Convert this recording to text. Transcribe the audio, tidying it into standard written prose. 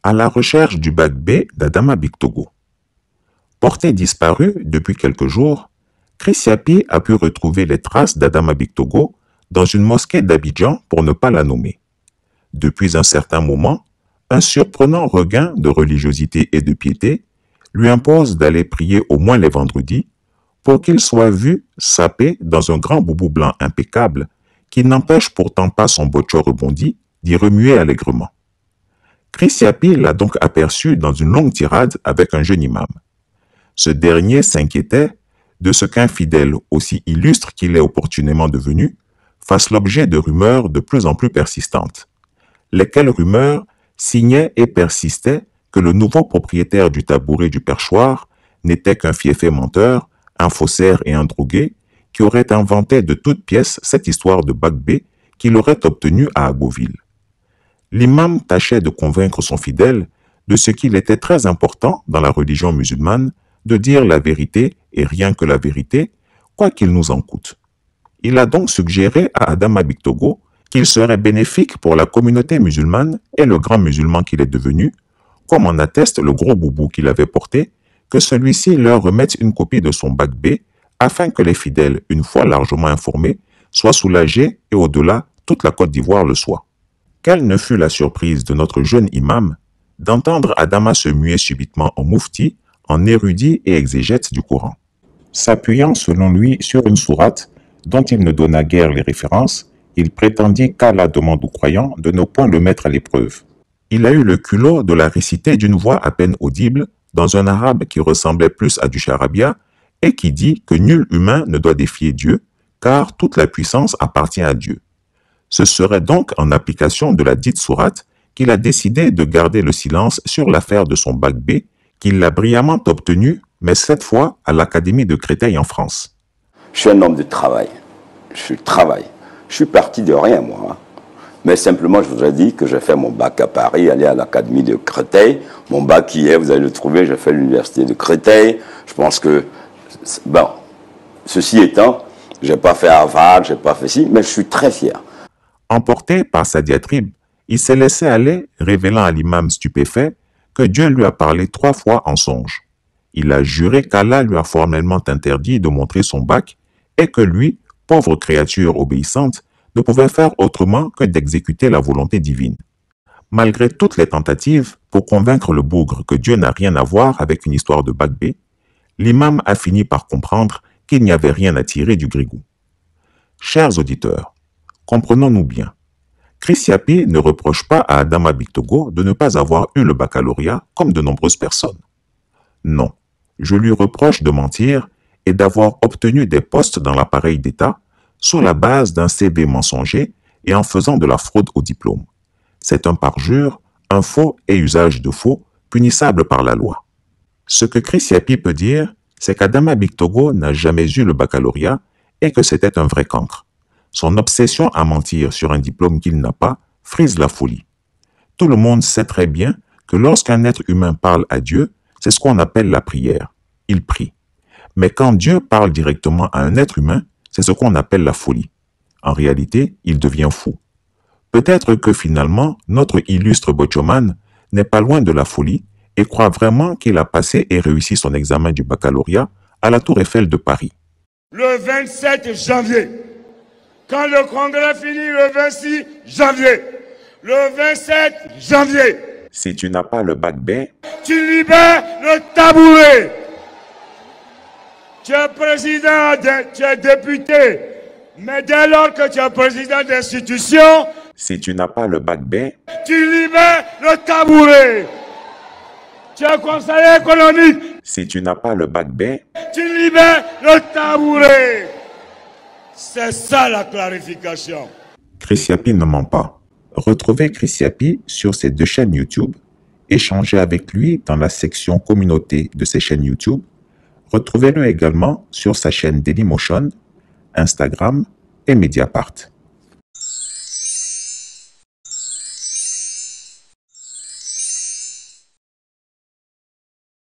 À la recherche du bac B d'Adama Bictogo. Porté disparu depuis quelques jours, Chris Yapi a pu retrouver les traces d'Adama Bictogo dans une mosquée d'Abidjan pour ne pas la nommer. Depuis un certain moment, un surprenant regain de religiosité et de piété lui impose d'aller prier au moins les vendredis pour qu'il soit vu sapé dans un grand boubou blanc impeccable qui n'empêche pourtant pas son bocho rebondi d'y remuer allègrement. Chris Yapi l'a donc aperçu dans une longue tirade avec un jeune imam. Ce dernier s'inquiétait de ce qu'un fidèle, aussi illustre qu'il est opportunément devenu, fasse l'objet de rumeurs de plus en plus persistantes. Lesquelles rumeurs signaient et persistaient que le nouveau propriétaire du tabouret du perchoir n'était qu'un fieffé menteur, un faussaire et un drogué qui aurait inventé de toutes pièces cette histoire de bac B qu'il aurait obtenue à Agoville. L'imam tâchait de convaincre son fidèle de ce qu'il était très important dans la religion musulmane de dire la vérité et rien que la vérité, quoi qu'il nous en coûte. Il a donc suggéré à Adama Bictogo qu'il serait bénéfique pour la communauté musulmane et le grand musulman qu'il est devenu, comme en atteste le gros boubou qu'il avait porté, que celui-ci leur remette une copie de son bac B afin que les fidèles, une fois largement informés, soient soulagés et au-delà, toute la Côte d'Ivoire le soit. Quelle ne fut la surprise de notre jeune imam d'entendre Adama se muer subitement en moufti, en érudit et exégète du Coran. S'appuyant selon lui sur une sourate dont il ne donna guère les références, il prétendit qu'Allah demande aux croyants de ne point le mettre à l'épreuve. Il a eu le culot de la réciter d'une voix à peine audible, dans un arabe qui ressemblait plus à du charabia, et qui dit que nul humain ne doit défier Dieu, car toute la puissance appartient à Dieu. Ce serait donc en application de la dite sourate qu'il a décidé de garder le silence sur l'affaire de son bac B, qu'il l'a brillamment obtenu, mais cette fois à l'Académie de Créteil en France. Je suis un homme de travail. Je travaille. Je suis parti de rien, moi. Hein. Mais simplement, je vous ai dit que j'ai fait mon bac à Paris, aller à l'Académie de Créteil. Mon bac qui est, vous allez le trouver, j'ai fait l'Université de Créteil. Je pense que, bon, ceci étant, je n'ai pas fait Harvard, je n'ai pas fait ci, mais je suis très fier. Emporté par sa diatribe, il s'est laissé aller, révélant à l'imam stupéfait que Dieu lui a parlé 3 fois en songe. Il a juré qu'Allah lui a formellement interdit de montrer son bac et que lui, pauvre créature obéissante, ne pouvait faire autrement que d'exécuter la volonté divine. Malgré toutes les tentatives pour convaincre le bougre que Dieu n'a rien à voir avec une histoire de bac B, l'imam a fini par comprendre qu'il n'y avait rien à tirer du grigou. Chers auditeurs, comprenons-nous bien. Chris Yapi ne reproche pas à Adama Bictogo de ne pas avoir eu le baccalauréat comme de nombreuses personnes. Non, je lui reproche de mentir et d'avoir obtenu des postes dans l'appareil d'État sur la base d'un CV mensonger et en faisant de la fraude au diplôme. C'est un parjure, un faux et usage de faux, punissable par la loi. Ce que Chris Yapi peut dire, c'est qu'Adama Bictogo n'a jamais eu le baccalauréat et que c'était un vrai cancre. Son obsession à mentir sur un diplôme qu'il n'a pas frise la folie. Tout le monde sait très bien que lorsqu'un être humain parle à Dieu, c'est ce qu'on appelle la prière. Il prie. Mais quand Dieu parle directement à un être humain, c'est ce qu'on appelle la folie. En réalité, il devient fou. Peut-être que finalement, notre illustre Bochoman n'est pas loin de la folie et croit vraiment qu'il a passé et réussi son examen du baccalauréat à la Tour Eiffel de Paris. Le 27 janvier, quand le congrès finit le 26 janvier, le 27 janvier, si tu n'as pas le bac B, tu libères le tabouret. Tu es président, tu es député, mais dès lors que tu es président d'institution, si tu n'as pas le bac B, tu libères le tabouret. Tu es conseiller économique. Si tu n'as pas le bac B, tu libères le tabouret. C'est ça la clarification. Chris Yapi ne ment pas. Retrouvez Chris Yapi sur ses 2 chaînes YouTube, échangez avec lui dans la section communauté de ses chaînes YouTube. Retrouvez-le également sur sa chaîne Dailymotion, Instagram et Mediapart.